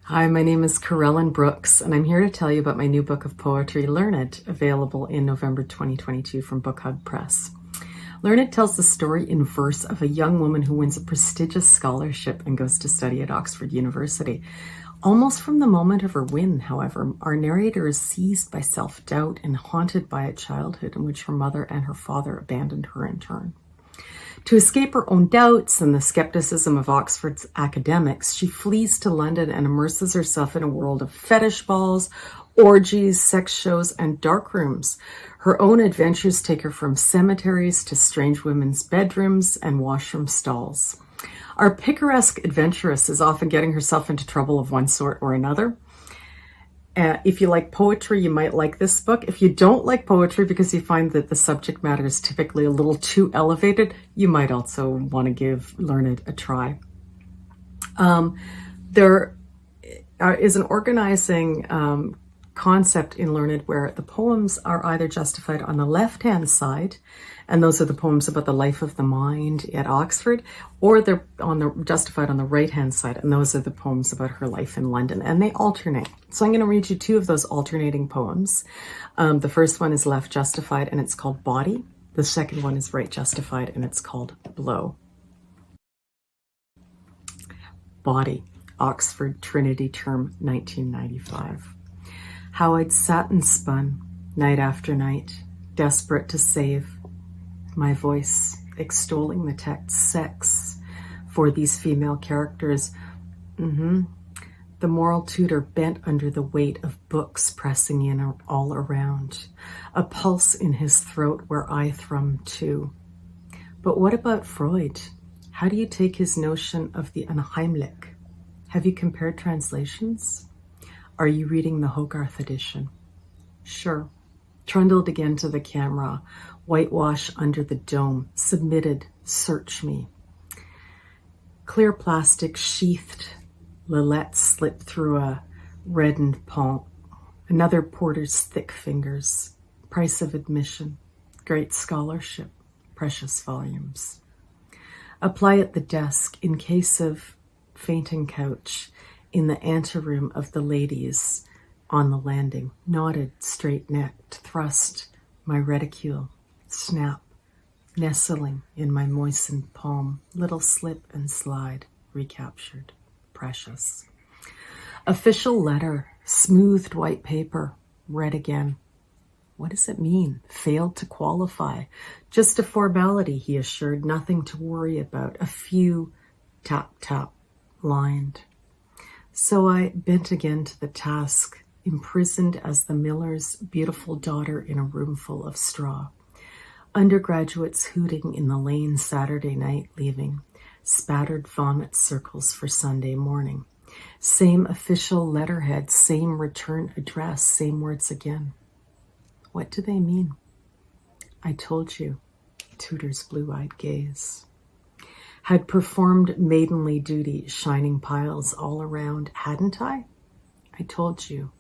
Hi, my name is Carellin Brooks, and I'm here to tell you about my new book of poetry, Learned, available in November 2022 from Book Hug Press. Learned tells the story in verse of a young woman who wins a prestigious scholarship and goes to study at Oxford University. Almost from the moment of her win, however, our narrator is seized by self-doubt and haunted by a childhood in which her mother and her father abandoned her in turn. To escape her own doubts and the skepticism of Oxford's academics, she flees to London and immerses herself in a world of fetish balls, orgies, sex shows, and dark rooms. Her own adventures take her from cemeteries to strange women's bedrooms and washroom stalls. Our picaresque adventuress is often getting herself into trouble of one sort or another. If you like poetry, you might like this book. If you don't like poetry because you find that the subject matter is typically a little too elevated, you might also want to give Learned a try. There is an organizing concept in Learned where the poems are either justified on the left-hand side, and those are the poems about the life of the mind at Oxford, or they're justified on the right-hand side, and those are the poems about her life in London, and they alternate. So I'm going to read you two of those alternating poems. The first one is left justified, and it's called Body. The second one is right justified, and it's called Blow. Body, Oxford Trinity Term 1995. How I'd sat and spun, night after night, desperate to save my voice, extolling the text sex for these female characters. The moral tutor bent under the weight of books pressing in all around, a pulse in his throat where I thrummed too. But what about Freud? How do you take his notion of the unheimlich? Have you compared translations? Are you reading the Hogarth edition? Sure. Trundled again to the camera, whitewash under the dome, submitted, search me. Clear plastic sheathed, Lillette slipped through a reddened palm. Another porter's thick fingers. Price of admission, great scholarship, precious volumes. Apply at the desk in case of fainting couch, in the anteroom of the ladies on the landing, nodded, straight-necked, thrust my reticule, snap, nestling in my moistened palm, little slip and slide, recaptured, precious. Official letter, smoothed white paper, read again. What does it mean? Failed to qualify. Just a formality, he assured, nothing to worry about. A few tap, lined. So I bent again to the task, imprisoned as the miller's beautiful daughter in a room full of straw. Undergraduates hooting in the lane Saturday night leaving, spattered vomit circles for Sunday morning. Same official letterhead, same return address, same words again. What do they mean? I told you, tutor's blue-eyed gaze. Had performed maidenly duty, shining piles all around, hadn't I? I told you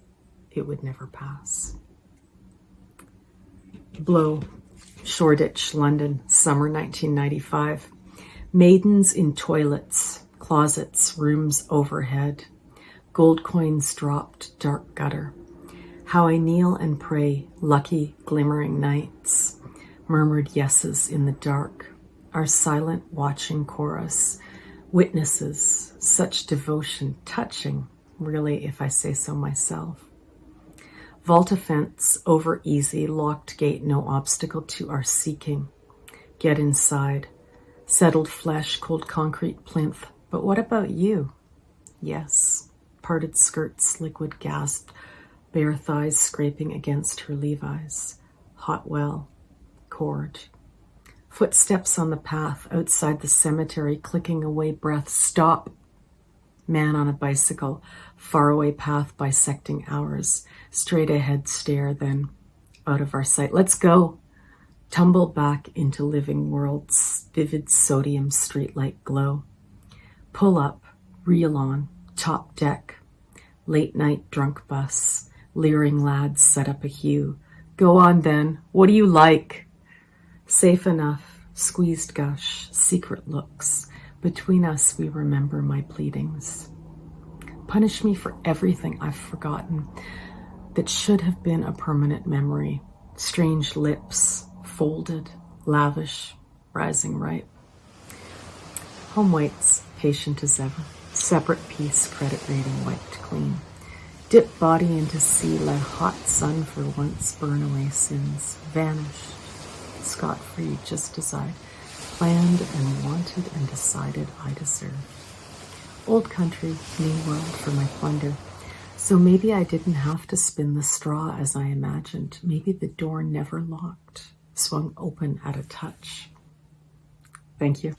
it would never pass. Blow, Shoreditch, London, summer 1995. Maidens in toilets, closets, rooms overhead. Gold coins dropped, dark gutter. How I kneel and pray, lucky glimmering nights. Murmured yeses in the dark. Our silent watching chorus, witnesses, such devotion, touching, really, if I say so myself. Vault fence, over easy, locked gate, no obstacle to our seeking. Get inside, settled flesh, cold concrete plinth. But what about you? Yes, parted skirts, liquid gasp, bare thighs scraping against her Levi's. Hot well, cord. Footsteps on the path outside the cemetery, clicking away breath. Stop. Man on a bicycle, faraway path bisecting ours. Straight ahead stare, then out of our sight. Let's go. Tumble back into living worlds, vivid sodium streetlight glow. Pull up, reel on, top deck. Late night drunk bus, leering lads set up a hue. Go on then, what do you like? Safe enough, squeezed gush, secret looks. Between us we remember my pleadings. Punish me for everything I've forgotten that should have been a permanent memory. Strange lips, folded, lavish, rising ripe. Home waits, patient as ever. Separate piece, credit rating wiped clean. Dip body into sea, let hot sun for once burn away sins. Vanished, scot-free, just as I planned and wanted and decided I deserved. Old country, new world for my plunder. So maybe I didn't have to spin the straw as I imagined. Maybe the door never locked, swung open at a touch. Thank you.